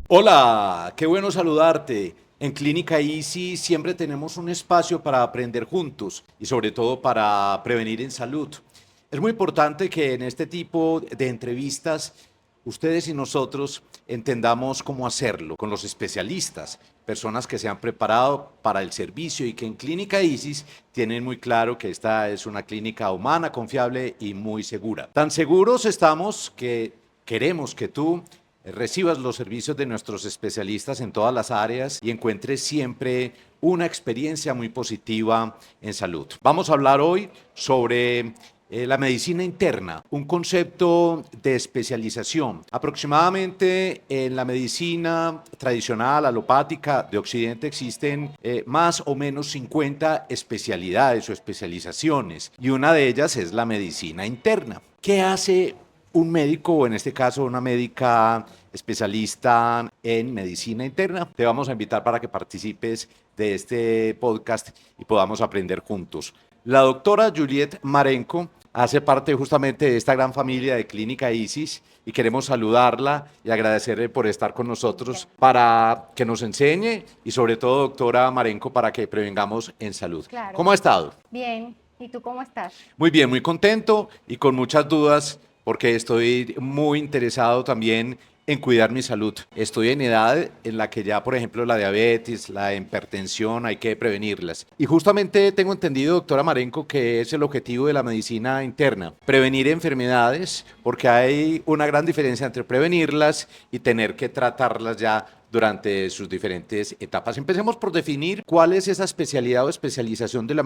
Hola, qué bueno saludarte. En Clínica Easy siempre tenemos un espacio para aprender juntos y sobre todo para prevenir en salud. Es muy importante que en este tipo de entrevistas ustedes y nosotros entendamos cómo hacerlo con los especialistas, personas que se han preparado para el servicio y que en Clínica Isis tienen muy claro que esta es una clínica humana, confiable y muy segura. Tan seguros estamos que queremos que tú recibas los servicios de nuestros especialistas en todas las áreas y encuentres siempre una experiencia muy positiva en salud. Vamos a hablar hoy sobre la medicina interna, un concepto de especialización. Aproximadamente en la medicina tradicional, alopática de Occidente existen más o menos 50 especialidades o especializaciones y una de ellas es la medicina interna. ¿Qué hace un médico, o en este caso una médica especialista en medicina interna? Te vamos a invitar para que participes de este podcast y podamos aprender juntos. La doctora Juliet Marenco hace parte justamente de esta gran familia de Clínica Isis y queremos saludarla y agradecerle por estar con nosotros para que nos enseñe y sobre todo, doctora Marenco, para que prevengamos en salud. Claro, ¿Cómo ha estado? bien. ¿Y tú cómo estás? Muy bien, muy contento y con muchas dudas porque estoy muy interesado también en cuidar mi salud. Estoy en edad en la que ya, por ejemplo, la diabetes, la hipertensión, hay que prevenirlas. Y justamente tengo entendido, doctora Marenco, que es el objetivo de la medicina interna, prevenir enfermedades, porque hay una gran diferencia entre prevenirlas y tener que tratarlas ya durante sus diferentes etapas. Empecemos por definir cuál es esa especialidad o especialización de la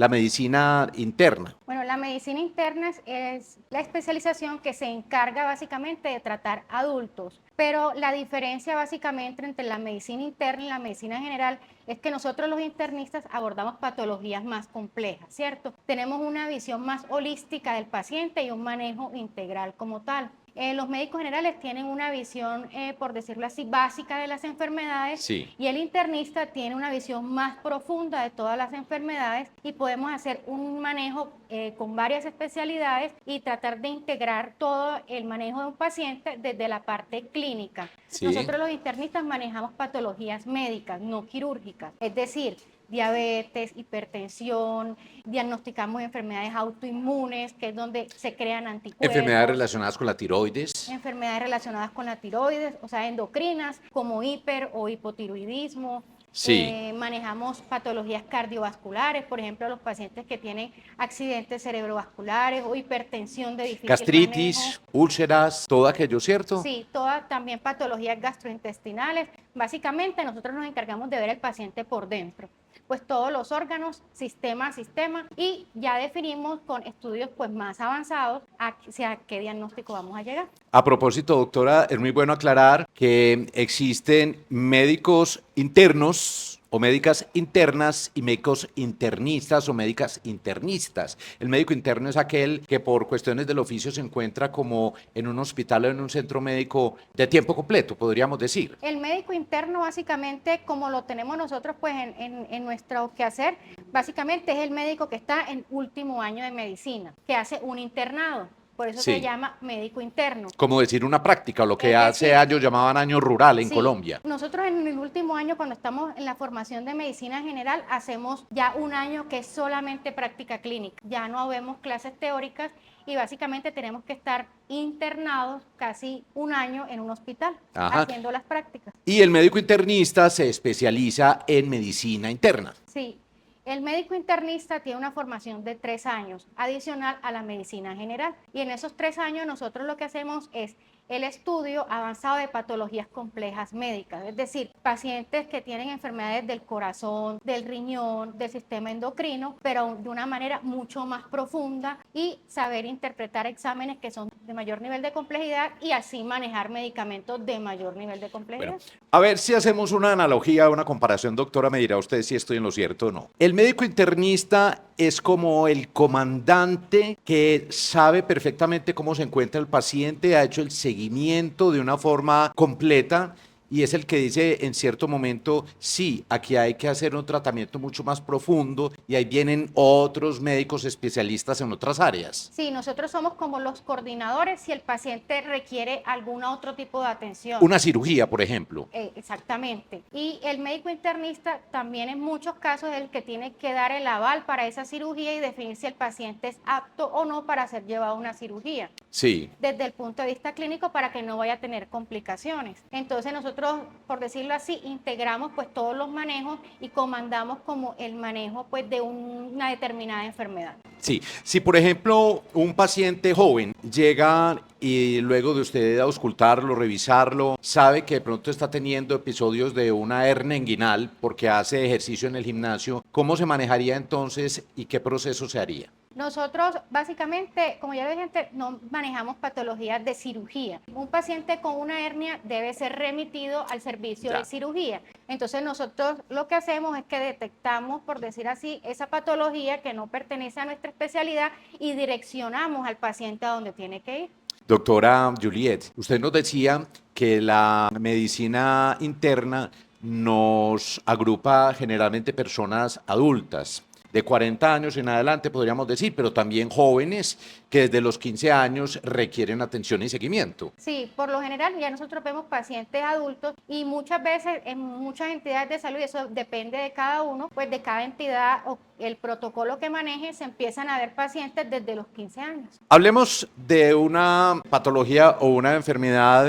medicina interna. Bueno, la medicina interna es la especialización que se encarga básicamente de tratar adultos, pero la diferencia básicamente entre la medicina interna y la medicina general es que nosotros los internistas abordamos patologías más complejas, ¿cierto? Tenemos una visión más holística del paciente y un manejo integral como tal. Los médicos generales tienen una visión, por decirlo así, básica de las enfermedades, Sí. y el internista tiene una visión más profunda de todas las enfermedades y podemos hacer un manejo con varias especialidades y tratar de integrar todo el manejo de un paciente desde la parte clínica. Sí. Nosotros los internistas manejamos patologías médicas, no quirúrgicas, es decir, diabetes, hipertensión, diagnosticamos enfermedades autoinmunes, que es donde se crean Enfermedades anticuerpos, relacionadas con la tiroides. enfermedades relacionadas con la tiroides, o sea, endocrinas, como hiper o hipotiroidismo. Sí. Manejamos patologías cardiovasculares, por ejemplo, los pacientes que tienen accidentes cerebrovasculares o hipertensión de difícil Gastritis, manejo. úlceras, todo aquello, ¿cierto? Sí, todas también patologías gastrointestinales. Básicamente nosotros nos encargamos de ver al paciente por dentro, pues todos los órganos, sistema a sistema, y ya definimos con estudios pues más avanzados hacia qué diagnóstico vamos a llegar. A propósito, doctora, es muy bueno aclarar que existen médicos internos o médicas internas y médicos internistas o médicas internistas. El médico interno es aquel que por cuestiones del oficio se encuentra como en un hospital o en un centro médico de tiempo completo, podríamos decir. El médico interno básicamente, como lo tenemos nosotros pues en nuestro quehacer, básicamente es el médico que está en último año de medicina, que hace un internado. Por eso se Sí. llama médico interno. Como decir una práctica, lo que Es hace decir, años llamaban año rural en sí, Colombia. nosotros en el último año, cuando estamos en la formación de medicina general, hacemos ya un año que es solamente práctica clínica. Ya no vemos clases teóricas y básicamente tenemos que estar internados casi un año en un hospital. Ajá. Haciendo las prácticas. Y el médico internista se especializa en medicina interna. Sí. El médico internista tiene una formación de 3 años, adicional a la medicina general. Y en esos 3 años nosotros lo que hacemos es el estudio avanzado de patologías complejas médicas, es decir, pacientes que tienen enfermedades del corazón, del riñón, del sistema endocrino, pero de una manera mucho más profunda, y saber interpretar exámenes que son de mayor nivel de complejidad y así manejar medicamentos de mayor nivel de complejidad. Bueno, a ver si hacemos una analogía, una comparación, doctora, me dirá usted si estoy en lo cierto o no. El médico internista es como el comandante que sabe perfectamente cómo se encuentra el paciente, ha hecho el seguimiento de una forma completa y es el que dice en cierto momento, sí, aquí hay que hacer un tratamiento mucho más profundo y ahí vienen otros médicos especialistas en otras áreas. Sí, nosotros somos como los coordinadores si el paciente requiere algún otro tipo de atención. Una cirugía, por ejemplo. Exactamente. Y el médico internista también en muchos casos es el que tiene que dar el aval para esa cirugía y definir si el paciente es apto o no para ser llevado a una cirugía. Sí. Desde el punto de vista clínico para que no vaya a tener complicaciones. Entonces nosotros, por decirlo así, integramos pues todos los manejos y comandamos como el manejo pues de una determinada enfermedad. Sí, si por ejemplo un paciente joven llega y luego de usted auscultarlo, revisarlo, sabe que de pronto está teniendo episodios de una hernia inguinal porque hace ejercicio en el gimnasio, ¿cómo se manejaría entonces y qué proceso se haría? Nosotros básicamente, como ya le dije, no manejamos patologías de cirugía. Un paciente con una hernia debe ser remitido al servicio de cirugía. Entonces nosotros lo que hacemos es que detectamos, por decir así, esa patología que no pertenece a nuestra especialidad y direccionamos al paciente a donde tiene que ir. Doctora Juliet, usted nos decía que la medicina interna nos agrupa generalmente personas adultas, de 40 años en adelante podríamos decir, pero también jóvenes que desde los 15 años requieren atención y seguimiento. Sí, por lo general ya nosotros vemos pacientes adultos y muchas veces en muchas entidades de salud, y eso depende de cada uno, pues de cada entidad o el protocolo que maneje, se empiezan a ver pacientes desde los 15 años. Hablemos de una patología o una enfermedad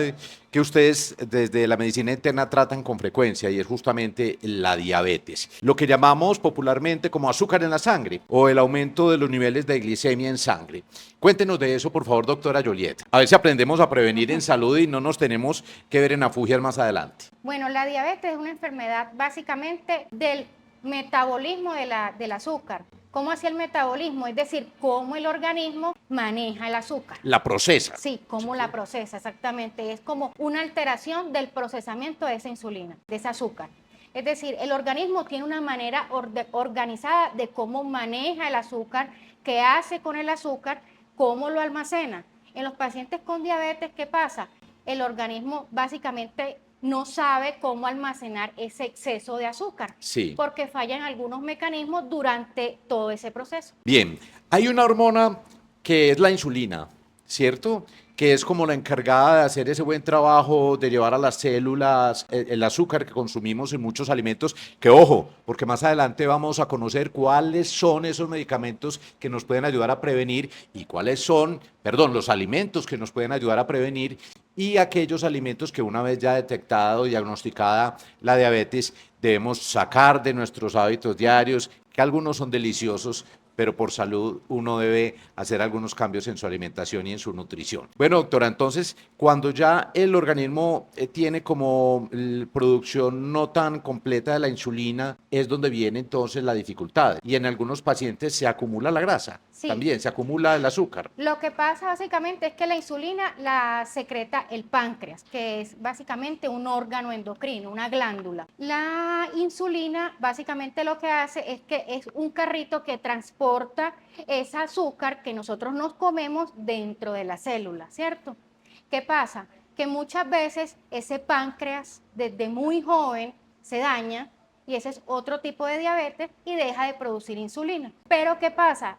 que ustedes desde la medicina interna tratan con frecuencia y es justamente la diabetes, lo que llamamos popularmente como azúcar en la sangre o el aumento de los niveles de glicemia en sangre. Cuéntenos de eso, por favor, doctora Juliet. A ver si aprendemos a prevenir en salud y no nos tenemos que ver en afugias más adelante. Bueno, la diabetes es una enfermedad básicamente del metabolismo del azúcar. ¿Cómo hace el metabolismo? Es decir, cómo el organismo maneja el azúcar. La procesa. Sí, cómo la procesa, exactamente. Es como una alteración del procesamiento de esa insulina, de ese azúcar. Es decir, el organismo tiene una manera organizada de cómo maneja el azúcar, qué hace con el azúcar, cómo lo almacena. En los pacientes con diabetes, ¿qué pasa? El organismo básicamente no sabe cómo almacenar ese exceso de azúcar, Sí. porque fallan algunos mecanismos durante todo ese proceso. Bien, hay una hormona que es la insulina, ¿cierto? Que es como la encargada de hacer ese buen trabajo, de llevar a las células el azúcar que consumimos en muchos alimentos, que ojo, porque más adelante vamos a conocer cuáles son esos medicamentos que nos pueden ayudar a prevenir y cuáles son, perdón, los alimentos que nos pueden ayudar a prevenir y aquellos alimentos que una vez ya detectado, diagnosticada la diabetes, debemos sacar de nuestros hábitos diarios, que algunos son deliciosos, pero por salud uno debe hacer algunos cambios en su alimentación y en su nutrición. Bueno, doctora, entonces, cuando ya el organismo tiene como producción no tan completa de la insulina, es donde viene entonces la dificultad. Y en algunos pacientes se acumula la grasa, Sí. también se acumula el azúcar. Lo que pasa básicamente es que la insulina la secreta el páncreas, que es básicamente un órgano endocrino, una glándula. La insulina básicamente lo que hace es que es un carrito que transporta ese azúcar que nosotros nos comemos dentro de la célula, ¿cierto? ¿Qué pasa? Que muchas veces ese páncreas desde muy joven se daña y ese es otro tipo de diabetes y deja de producir insulina. Pero ¿qué pasa?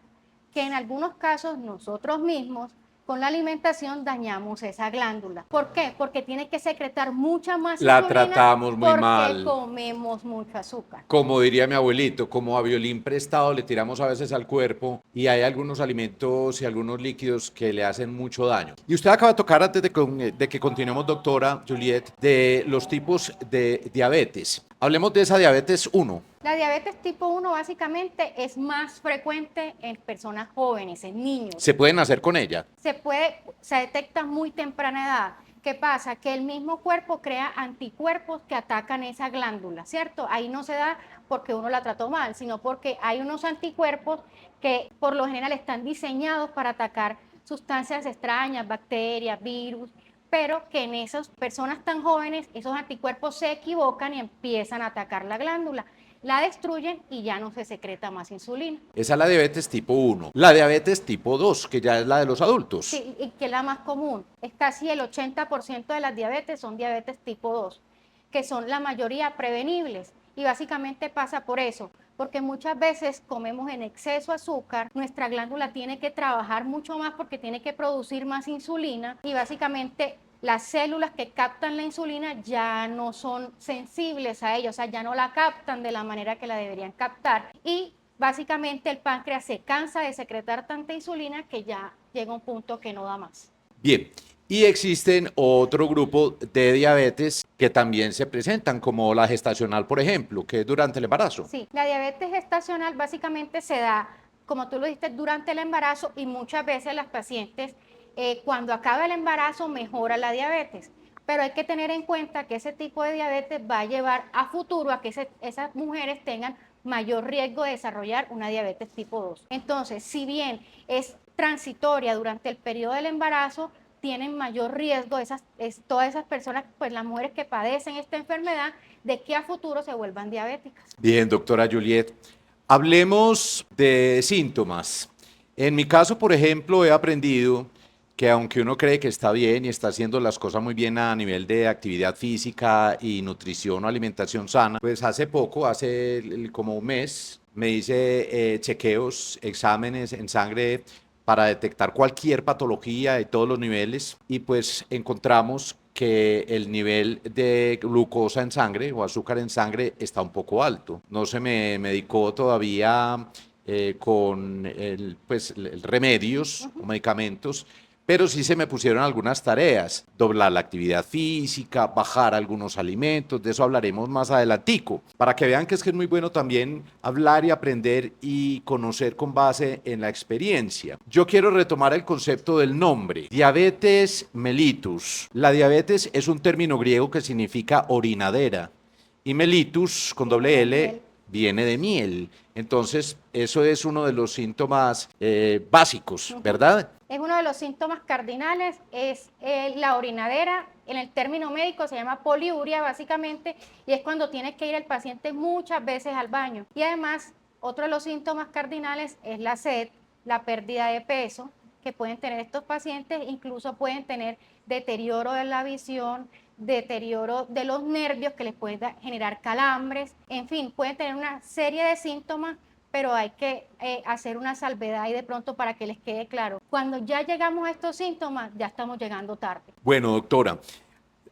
Que en algunos casos nosotros mismos con la alimentación dañamos esa glándula. ¿Por qué? Porque tiene que secretar mucha más La insulina tratamos muy mal. porque comemos mucho azúcar. Como diría mi abuelito, como a violín prestado le tiramos a veces al cuerpo y hay algunos alimentos y algunos líquidos que le hacen mucho daño. Y usted acaba de tocar, antes de que continuemos, doctora Juliet, de los tipos de diabetes. Hablemos de esa diabetes 1. La diabetes tipo 1 básicamente es más frecuente en personas jóvenes, en niños. ¿Se pueden hacer con ella? Se detecta a muy temprana edad. ¿Qué pasa? Que el mismo cuerpo crea anticuerpos que atacan esa glándula, ¿cierto? Ahí no se da porque uno la trató mal, sino porque hay unos anticuerpos que por lo general están diseñados para atacar sustancias extrañas, bacterias, virus, pero que en esas personas tan jóvenes esos anticuerpos se equivocan y empiezan a atacar la glándula. La destruyen y ya no se secreta más insulina. Esa es la diabetes tipo 1. La diabetes tipo 2, que ya es la de los adultos. Sí, y que es la más común. Es casi el 80% de las diabetes son diabetes tipo 2. que son la mayoría prevenibles. Y básicamente pasa por eso, porque muchas veces comemos en exceso azúcar, nuestra glándula tiene que trabajar mucho más porque tiene que producir más insulina y básicamente las células que captan la insulina ya no son sensibles a ella, o sea, ya no la captan de la manera que la deberían captar y básicamente el páncreas se cansa de secretar tanta insulina que ya llega a un punto que no da más. Bien, y existen otro grupo de diabetes que también se presentan, como la gestacional, por ejemplo, que es durante el embarazo. Sí, la diabetes gestacional básicamente se da, como tú lo dijiste, durante el embarazo y muchas veces las pacientes cuando acaba el embarazo mejora la diabetes. Pero hay que tener en cuenta que ese tipo de diabetes va a llevar a futuro a que esas mujeres tengan mayor riesgo de desarrollar una diabetes tipo 2. Entonces, si bien es transitoria durante el periodo del embarazo, tienen mayor riesgo todas esas personas, pues las mujeres que padecen esta enfermedad, de que a futuro se vuelvan diabéticas. Bien, doctora Juliet, hablemos de síntomas. En mi caso, por ejemplo, he aprendido que aunque uno cree que está bien y está haciendo las cosas muy bien a nivel de actividad física y nutrición o alimentación sana, pues hace poco, como un mes, me hice chequeos, exámenes en sangre para detectar cualquier patología de todos los niveles y pues encontramos que el nivel de glucosa en sangre o azúcar en sangre está un poco alto. No se me medicó todavía con remedios o medicamentos, pero sí se me pusieron algunas tareas, doblar la actividad física, bajar algunos alimentos, de eso hablaremos más adelantico, para que vean que es muy bueno también hablar y aprender y conocer con base en la experiencia. Yo quiero retomar el concepto del nombre, diabetes mellitus. La diabetes es un término griego que significa orinadera y mellitus con doble L viene de miel. Entonces, eso es uno de los síntomas básicos, ¿verdad? Es uno de los síntomas cardinales, es la orinadera, en el término médico se llama poliuria básicamente, y es cuando tiene que ir el paciente muchas veces al baño. Y además, otro de los síntomas cardinales es la sed, la pérdida de peso que pueden tener estos pacientes, incluso pueden tener deterioro de la visión, deterioro de los nervios que les puede generar calambres, en fin, pueden tener una serie de síntomas, pero hay que hacer una salvedad y de pronto para que les quede claro. Cuando ya llegamos a estos síntomas, ya estamos llegando tarde. Bueno, doctora,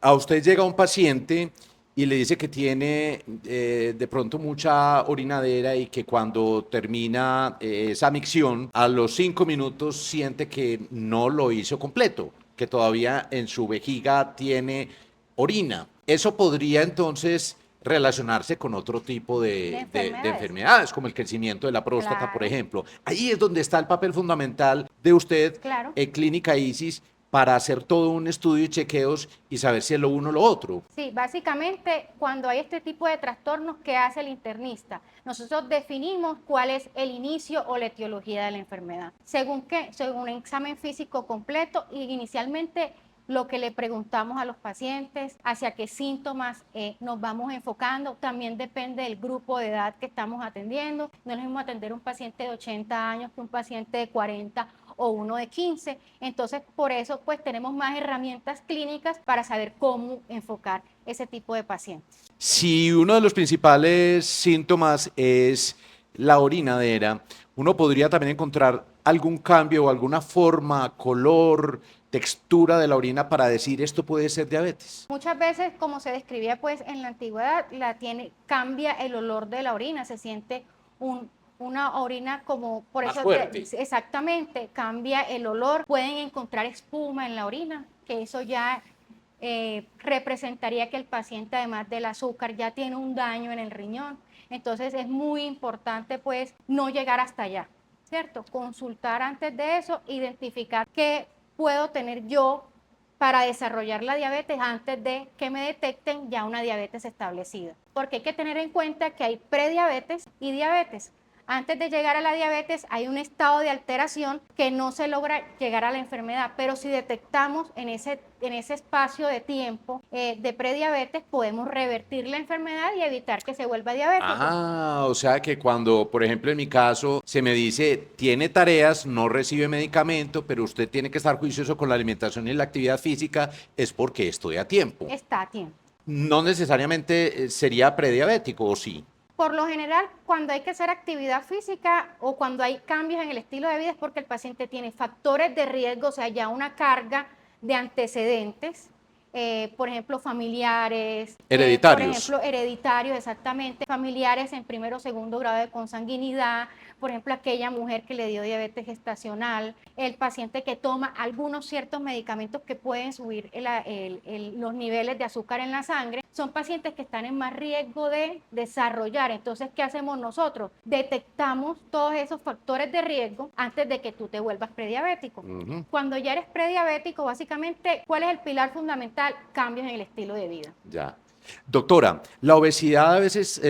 a usted llega un paciente y le dice que tiene de pronto mucha orinadera y que cuando termina esa micción, a los 5 minutos siente que no lo hizo completo, que todavía en su vejiga tiene orina. Eso podría entonces relacionarse con otro tipo de enfermedades, como el crecimiento de la próstata, Claro. por ejemplo. Ahí es donde está el papel fundamental de usted, Claro. Clínica Isis, para hacer todo un estudio y chequeos y saber si es lo uno o lo otro. Sí, básicamente cuando hay este tipo de trastornos, ¿qué hace el internista? Nosotros definimos cuál es el inicio o la etiología de la enfermedad. ¿Según qué? Según un examen físico completo y inicialmente lo que le preguntamos a los pacientes, hacia qué síntomas nos vamos enfocando, también depende del grupo de edad que estamos atendiendo. No es lo mismo atender un paciente de 80 años que un paciente de 40 o uno de 15. Entonces, por eso, pues tenemos más herramientas clínicas para saber cómo enfocar ese tipo de pacientes. Si uno de los principales síntomas es la orinadera, uno podría también encontrar algún cambio o alguna forma, color, textura de la orina para decir esto puede ser diabetes. Muchas veces, como se describía pues en la antigüedad, cambia el olor de la orina, se siente una orina como, por Más eso fuerte. exactamente, cambia el olor, pueden encontrar espuma en la orina, que eso ya representaría que el paciente además del azúcar ya tiene un daño en el riñón, entonces es muy importante pues no llegar hasta allá, ¿cierto? Consultar antes de eso, identificar qué puedo tener yo para desarrollar la diabetes antes de que me detecten ya una diabetes establecida. Porque hay que tener en cuenta que hay prediabetes y diabetes. Antes de llegar a la diabetes hay un estado de alteración que no se logra llegar a la enfermedad, pero si detectamos en ese espacio de tiempo de prediabetes, podemos revertir la enfermedad y evitar que se vuelva diabético. Ah, o sea que cuando, por ejemplo, en mi caso, se me dice, tiene tareas, no recibe medicamento, pero usted tiene que estar juicioso con la alimentación y la actividad física, es porque estoy a tiempo. Está a tiempo. No necesariamente sería prediabético, ¿o sí? Por lo general, cuando hay que hacer actividad física o cuando hay cambios en el estilo de vida es porque el paciente tiene factores de riesgo, o sea, ya una carga de antecedentes, por ejemplo, familiares, por Hereditarios. ejemplo, hereditarios, exactamente, familiares en primero o segundo grado de consanguinidad, por ejemplo, aquella mujer que le dio diabetes gestacional, el paciente que toma algunos ciertos medicamentos que pueden subir los niveles de azúcar en la sangre, son pacientes que están en más riesgo de desarrollar. Entonces, ¿qué hacemos nosotros? Detectamos todos esos factores de riesgo antes de que tú te vuelvas prediabético. Cuando ya eres prediabético, básicamente, ¿cuál es el pilar fundamental? Cambios en el estilo de vida. Ya. Doctora, la obesidad a veces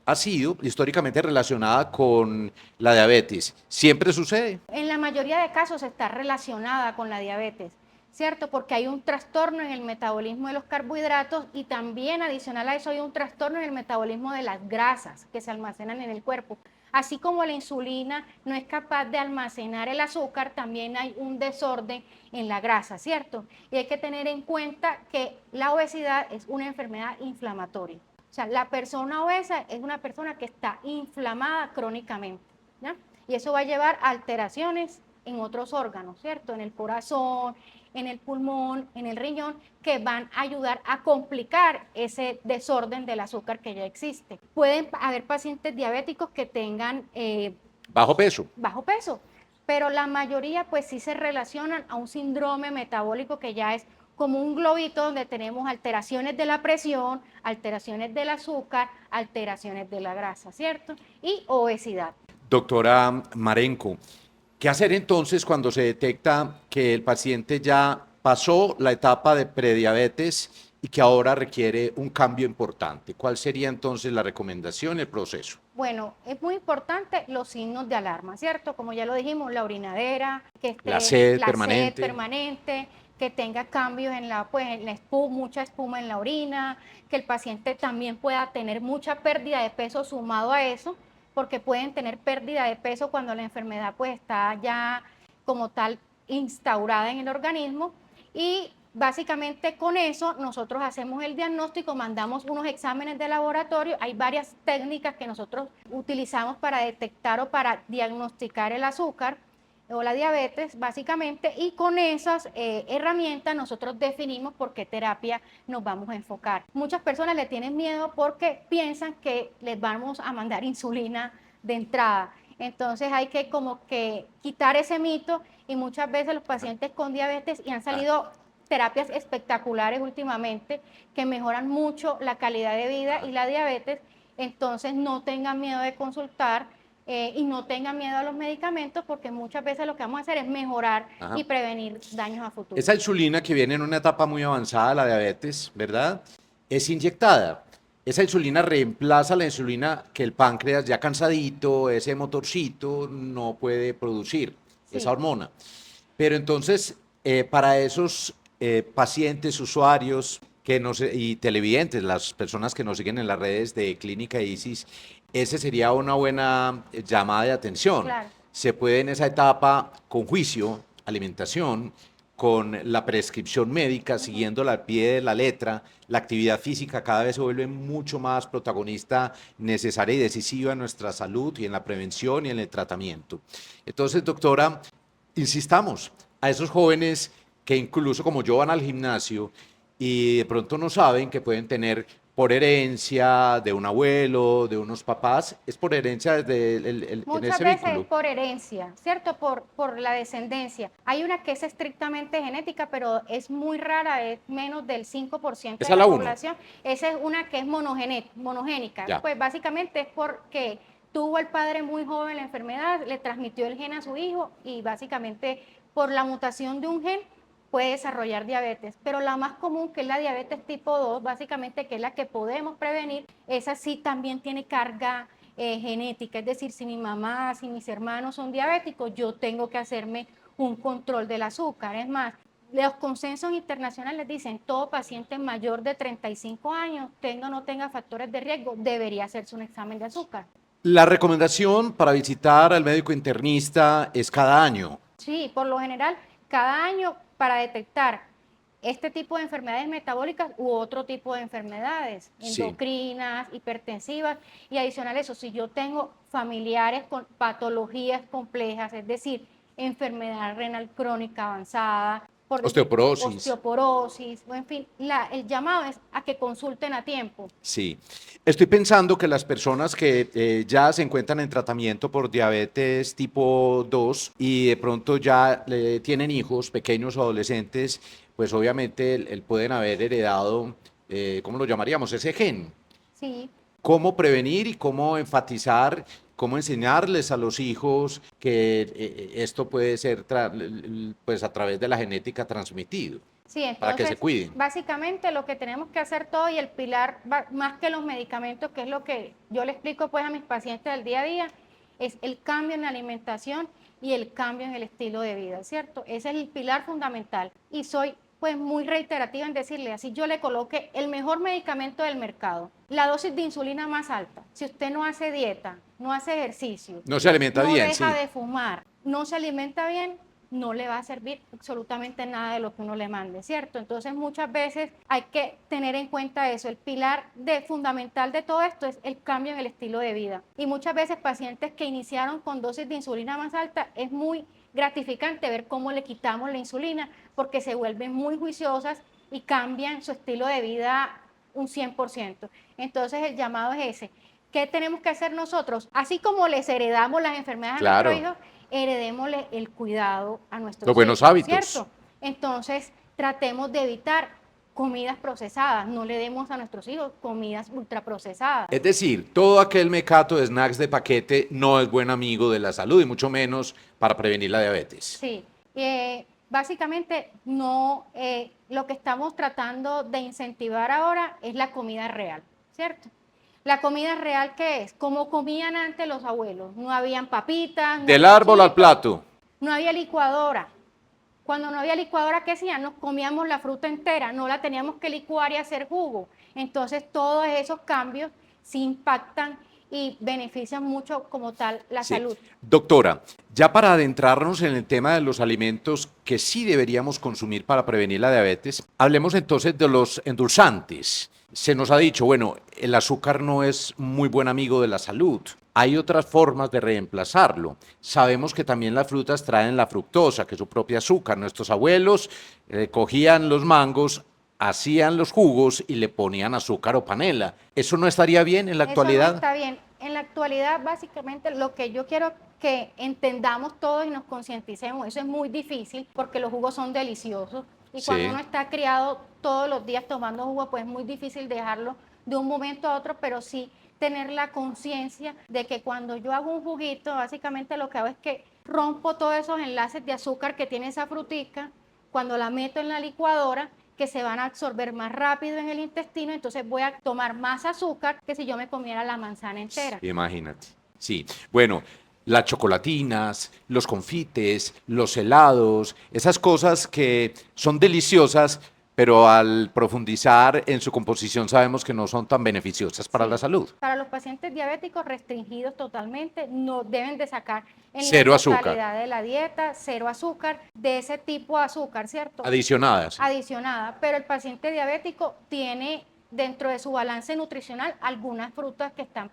ha sido históricamente relacionada con la diabetes. ¿Siempre sucede? En la mayoría de casos está relacionada con la diabetes, ¿cierto? Porque hay un trastorno en el metabolismo de los carbohidratos y también adicional a eso hay un trastorno en el metabolismo de las grasas que se almacenan en el cuerpo. Así como la insulina no es capaz de almacenar el azúcar, también hay un desorden en la grasa, ¿cierto? Y hay que tener en cuenta que la obesidad es una enfermedad inflamatoria. O sea, la persona obesa es una persona que está inflamada crónicamente, ¿ya? Y eso va a llevar a alteraciones en otros órganos, ¿cierto? En el corazón, en el pulmón, en el riñón, que van a ayudar a complicar ese desorden del azúcar que ya existe. Pueden haber pacientes diabéticos que tengan Bajo peso. bajo peso, pero la mayoría pues sí se relacionan a un síndrome metabólico que ya es como un globito donde tenemos alteraciones de la presión, alteraciones del azúcar, alteraciones de la grasa, ¿cierto? Y obesidad. Doctora Marenco, ¿qué hacer entonces cuando se detecta que el paciente ya pasó la etapa de prediabetes y que ahora requiere un cambio importante? ¿Cuál sería entonces la recomendación, el proceso? Bueno, es muy importante los signos de alarma, ¿cierto? Como ya lo dijimos, la orinadera, que La esté sed la sed permanente. permanente, que tenga cambios pues, en la espuma, mucha espuma en la orina, que el paciente también pueda tener mucha pérdida de peso sumado a eso, porque pueden tener pérdida de peso cuando la enfermedad pues está ya como tal instaurada en el organismo y básicamente con eso nosotros hacemos el diagnóstico, mandamos unos exámenes de laboratorio, hay varias técnicas que nosotros utilizamos para detectar o para diagnosticar el azúcar o la diabetes básicamente y con esas herramientas nosotros definimos por qué terapia nos vamos a enfocar. Muchas personas le tienen miedo porque piensan que les vamos a mandar insulina de entrada. Entonces hay que como que quitar ese mito y muchas veces los pacientes con diabetes y han salido terapias espectaculares últimamente que mejoran mucho la calidad de vida y la diabetes, entonces no tengan miedo de consultar y no tengan miedo a los medicamentos porque muchas veces lo que vamos a hacer es mejorar Ajá. y prevenir daños a futuro. Esa insulina que viene en una etapa muy avanzada, la diabetes, ¿verdad? Es inyectada. Esa insulina reemplaza la insulina que el páncreas ya cansadito, ese motorcito, no puede producir, esa Sí. hormona. Pero entonces, para esos pacientes, usuarios y televidentes, las personas que nos siguen en las redes de Clínica Isis, ese sería una buena llamada de atención. Claro. Se puede en esa etapa, con juicio, alimentación, con la prescripción médica, siguiéndola al pie de la letra, la actividad física cada vez se vuelve mucho más protagonista, necesaria y decisiva en nuestra salud y en la prevención y en el tratamiento. Entonces, doctora, insistamos a esos jóvenes que incluso como yo van al gimnasio y de pronto no saben que pueden tener por herencia de un abuelo, de unos papás, es por herencia desde en Muchas ese veces es vínculo. por herencia, ¿cierto? Por la descendencia. Hay una que es estrictamente genética, pero es muy rara, es menos del 5% de Esa es la la uno. población. Esa es una que es monogénica. Ya. Pues básicamente es porque tuvo el padre muy joven la enfermedad, le transmitió el gen a su hijo y básicamente por la mutación de un gen puede desarrollar diabetes. Pero la más común, que es la diabetes tipo 2, básicamente que es la que podemos prevenir, esa sí también tiene carga genética, es decir, si mi mamá, si mis hermanos son diabéticos, yo tengo que hacerme un control del azúcar. Es más, los consensos internacionales dicen todo paciente mayor de 35 años, tenga o no tenga factores de riesgo, debería hacerse un examen de azúcar. La recomendación para visitar al médico internista es cada año. Sí, por lo general, cada año para detectar este tipo de enfermedades metabólicas u otro tipo de enfermedades Sí. endocrinas, hipertensivas, y adicional a eso, si yo tengo familiares con patologías complejas, es decir, enfermedad renal crónica avanzada, por decir Osteoporosis. osteoporosis, o en fin, el llamado es a que consulten a tiempo. Sí, estoy pensando que las personas que ya se encuentran en tratamiento por diabetes tipo 2 y de pronto ya tienen hijos pequeños o adolescentes, pues obviamente pueden haber heredado, ¿cómo lo llamaríamos? Ese gen. Sí, ¿Cómo prevenir y cómo enfatizar, cómo enseñarles a los hijos que esto puede ser pues a través de la genética transmitido sí, para que se entonces cuiden? básicamente lo que tenemos que hacer todo y el pilar más que los medicamentos, que es lo que yo le explico pues a mis pacientes del día a día, es el cambio en la alimentación y el cambio en el estilo de vida, ¿cierto? Ese es el pilar fundamental y soy pues muy reiterativa en decirle, así yo le coloque el mejor medicamento del mercado, la dosis de insulina más alta. Si usted no hace dieta, no hace ejercicio, No se alimenta no bien, deja sí. de fumar, no se alimenta bien, no le va a servir absolutamente nada de lo que uno le mande, ¿cierto? Entonces muchas veces hay que tener en cuenta eso. El pilar fundamental de todo esto es el cambio en el estilo de vida. Y muchas veces pacientes que iniciaron con dosis de insulina más alta, es muy gratificante ver cómo le quitamos la insulina porque se vuelven muy juiciosas y cambian su estilo de vida un 100%. Entonces el llamado es ese. ¿Qué tenemos que hacer nosotros? Así como les heredamos las enfermedades a nuestros Claro, hijos, heredémosle el cuidado a los nuestros buenos hijos, hábitos. ¿cierto? Entonces, tratemos de evitar comidas procesadas, no le demos a nuestros hijos comidas ultraprocesadas. Es decir, todo aquel mecato de snacks de paquete no es buen amigo de la salud y mucho menos para prevenir la diabetes. Sí, básicamente no, lo que estamos tratando de incentivar ahora es la comida real, ¿cierto? La comida real, ¿qué es? Como comían antes los abuelos, no habían papitas, no Del había árbol al chitos, plato. no había licuadora. Cuando no había licuadora, ¿qué hacían? Nos comíamos la fruta entera, no la teníamos que licuar y hacer jugo. Entonces, todos esos cambios sí impactan y benefician mucho como tal la Sí. salud. Doctora, ya para adentrarnos en el tema de los alimentos que sí deberíamos consumir para prevenir la diabetes, hablemos entonces de los endulzantes. Se nos ha dicho, bueno, el azúcar no es muy buen amigo de la salud. Hay otras formas de reemplazarlo. Sabemos que también las frutas traen la fructosa, que es su propio azúcar. Nuestros abuelos cogían los mangos, hacían los jugos y le ponían azúcar o panela. ¿Eso no estaría bien en la Eso no actualidad? está bien. En la actualidad, básicamente, lo que yo quiero que entendamos todos y nos concienticemos, eso es muy difícil porque los jugos son deliciosos y cuando Sí. uno está criado todos los días tomando jugo, pues es muy difícil dejarlo de un momento a otro, pero sí tener la conciencia de que cuando yo hago un juguito, básicamente lo que hago es que rompo todos esos enlaces de azúcar que tiene esa frutica, cuando la meto en la licuadora, que se van a absorber más rápido en el intestino, entonces voy a tomar más azúcar que si yo me comiera la manzana entera. Imagínate. Sí. Bueno, las chocolatinas, los confites, los helados, esas cosas que son deliciosas, pero al profundizar en su composición sabemos que no son tan beneficiosas para la Sí, salud. para los pacientes diabéticos restringidos totalmente, no deben de sacar en la Cero azúcar. totalidad de la dieta cero azúcar, de ese tipo de azúcar, ¿cierto? Adicionadas. Adicionada, pero el paciente diabético tiene dentro de su balance nutricional algunas frutas que están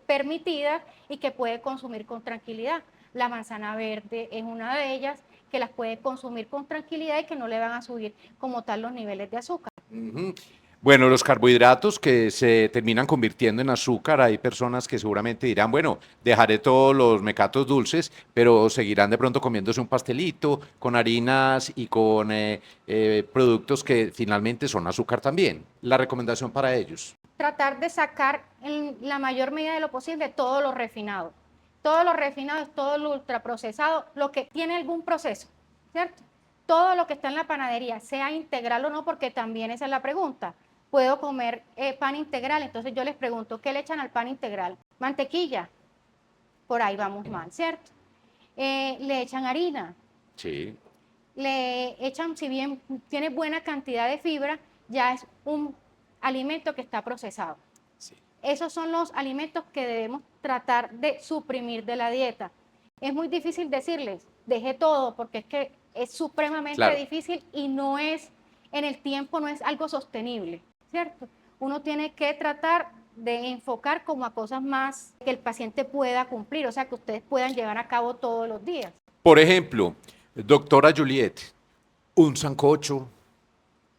permitidas y que puede consumir con tranquilidad. La manzana verde es una de ellas que las puede consumir con tranquilidad y que no le van a subir como tal los niveles de azúcar. Ujú. Bueno, los carbohidratos que se terminan convirtiendo en azúcar, hay personas que seguramente dirán, bueno, dejaré todos los mecatos dulces, pero seguirán de pronto comiéndose un pastelito con harinas y con productos que finalmente son azúcar también. La recomendación para ellos. Tratar de sacar en la mayor medida de lo posible todo lo refinado. Todo lo refinado es todo lo ultraprocesado, lo que tiene algún proceso, ¿cierto? Todo lo que está en la panadería, sea integral o no, porque también esa es la pregunta. ¿Puedo comer pan integral? Entonces yo les pregunto, ¿qué le echan al pan integral? Mantequilla, por ahí vamos mal, ¿cierto? Le echan harina, Sí. le echan, si bien tiene buena cantidad de fibra, ya es un alimento que está procesado. Sí. Esos son los alimentos que debemos tratar de suprimir de la dieta. Es muy difícil decirles, deje todo, porque es que es supremamente Claro. difícil y no es en el tiempo no es algo sostenible, ¿cierto? Uno tiene que tratar de enfocar como a cosas más que el paciente pueda cumplir, o sea, que ustedes puedan llevar a cabo todos los días. Por ejemplo, doctora Juliet, un sancocho,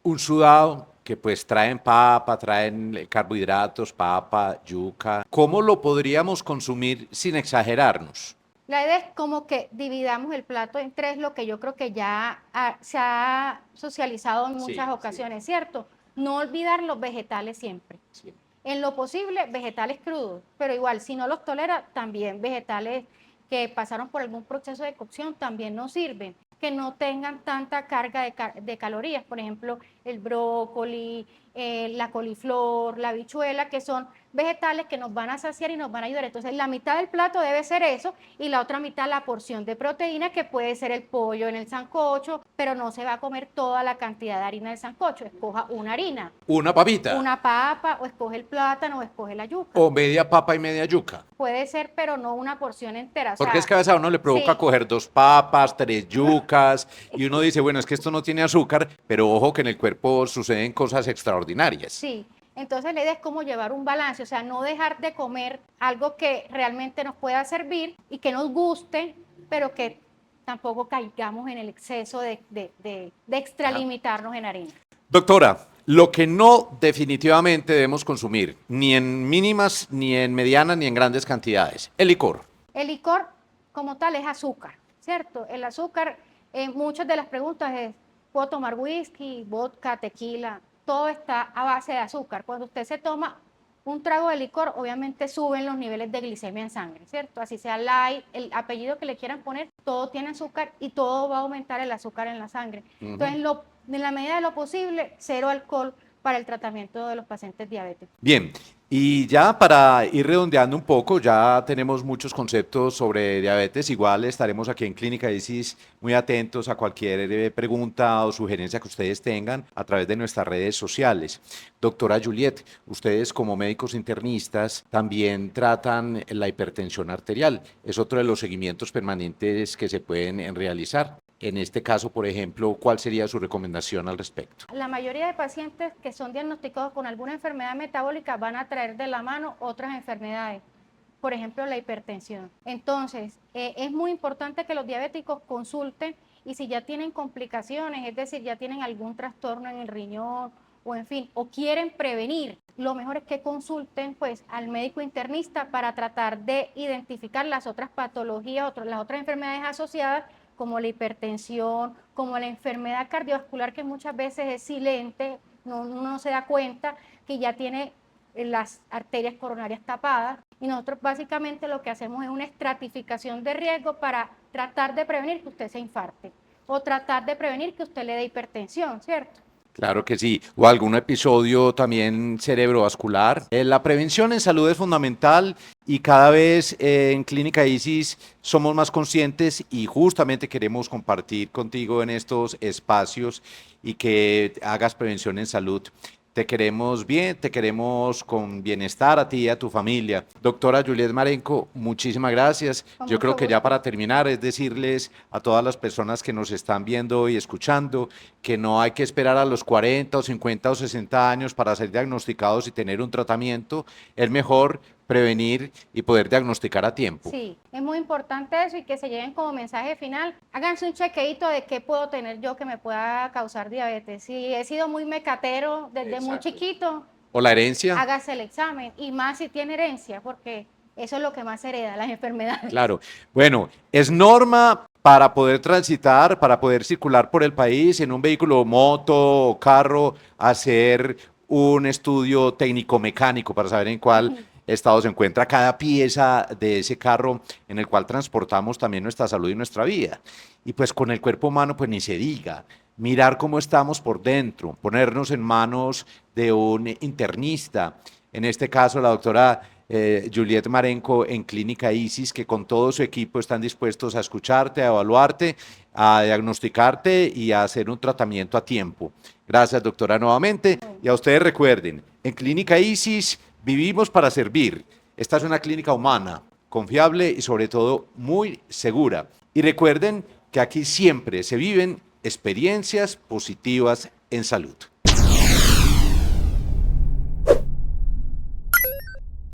un sudado que pues traen papa, traen carbohidratos, papa, yuca. ¿Cómo lo podríamos consumir sin exagerarnos? La idea es como que dividamos el plato en tres, lo que yo creo que ya se ha socializado en muchas ocasiones, ¿cierto? No olvidar los vegetales siempre. Sí. En lo posible, vegetales crudos, pero igual, si no los tolera, también vegetales que pasaron por algún proceso de cocción también nos sirven, que no tengan tanta carga de calorías, por ejemplo, el brócoli, la coliflor, la habichuela, que son vegetales que nos van a saciar y nos van a ayudar. Entonces, la mitad del plato debe ser eso y la otra mitad la porción de proteína, que puede ser el pollo en el sancocho, pero no se va a comer toda la cantidad de harina del sancocho. Escoja una harina, Una papita. una papa, o escoge el plátano o escoge la yuca. O media papa y media yuca. Puede ser, pero no una porción entera. Porque es que a veces a uno le provoca coger 2 papas, 3 yucas, y uno dice, bueno, es que esto no tiene azúcar, pero ojo que en el cuerpo suceden cosas extraordinarias. Sí, entonces la idea es como llevar un balance, o sea, no dejar de comer algo que realmente nos pueda servir y que nos guste, pero que tampoco caigamos en el exceso de extralimitarnos en harina. Doctora, lo que no definitivamente debemos consumir, ni en mínimas, ni en medianas, ni en grandes cantidades, el licor. El licor como tal es azúcar, ¿cierto? El azúcar, muchas de las preguntas es, ¿puedo tomar whisky, vodka, tequila? Todo está a base de azúcar. Cuando usted se toma un trago de licor, obviamente suben los niveles de glicemia en sangre, ¿cierto? Así sea light, el apellido que le quieran poner, todo tiene azúcar y todo va a aumentar el azúcar en la sangre. Entonces, en la medida de lo posible, cero alcohol para el tratamiento de los pacientes diabéticos. Bien, y ya para ir redondeando un poco, ya tenemos muchos conceptos sobre diabetes. Igual estaremos aquí en Clínica ISIS muy atentos a cualquier pregunta o sugerencia que ustedes tengan a través de nuestras redes sociales. Doctora Juliet, ustedes como médicos internistas también tratan la hipertensión arterial. Es otro de los seguimientos permanentes que se pueden realizar. En este caso, por ejemplo, ¿cuál sería su recomendación al respecto? La mayoría de pacientes que son diagnosticados con alguna enfermedad metabólica van a traer de la mano otras enfermedades, por ejemplo, la hipertensión. Entonces, es muy importante que los diabéticos consulten y si ya tienen complicaciones, es decir, ya tienen algún trastorno en el riñón o en fin, o quieren prevenir, lo mejor es que consulten pues al médico internista para tratar de identificar las otras patologías, las otras enfermedades asociadas como la hipertensión, como la enfermedad cardiovascular que muchas veces es silente, uno no se da cuenta que ya tiene las arterias coronarias tapadas y nosotros básicamente lo que hacemos es una estratificación de riesgo para tratar de prevenir que usted se infarte o tratar de prevenir que usted le dé hipertensión, ¿cierto? Claro que sí, o algún episodio también cerebrovascular. La prevención en salud es fundamental y cada vez en Clínica ISIS somos más conscientes y justamente queremos compartir contigo en estos espacios y que hagas prevención en salud. Te queremos bien, te queremos con bienestar a ti y a tu familia. Doctora Juliet Marenco, muchísimas gracias. Yo creo que ya para terminar es decirles a todas las personas que nos están viendo y escuchando que no hay que esperar a los 40 o 50 o 60 años para ser diagnosticados y tener un tratamiento. Es mejor prevenir y poder diagnosticar a tiempo. Sí, es muy importante eso y que se lleven como mensaje final. Háganse un chequeito de qué puedo tener yo que me pueda causar diabetes. Si he sido muy mecatero desde muy chiquito, o la herencia, hágase el examen y más si tiene herencia, porque eso es lo que más hereda, las enfermedades. Claro, bueno, es norma para poder transitar, para poder circular por el país en un vehículo, moto o carro, hacer un estudio técnico-mecánico para saber en cuál estado se encuentra cada pieza de ese carro en el cual transportamos también nuestra salud y nuestra vida. Y pues con el cuerpo humano, pues ni se diga, mirar cómo estamos por dentro, ponernos en manos de un internista, en este caso la doctora Juliet Marenco en Clínica ISIS, que con todo su equipo están dispuestos a escucharte, a evaluarte, a diagnosticarte y a hacer un tratamiento a tiempo. Gracias, doctora, nuevamente. Y a ustedes recuerden, en Clínica ISIS vivimos para servir. Esta es una clínica humana, confiable y sobre todo muy segura. Y recuerden que aquí siempre se viven experiencias positivas en salud.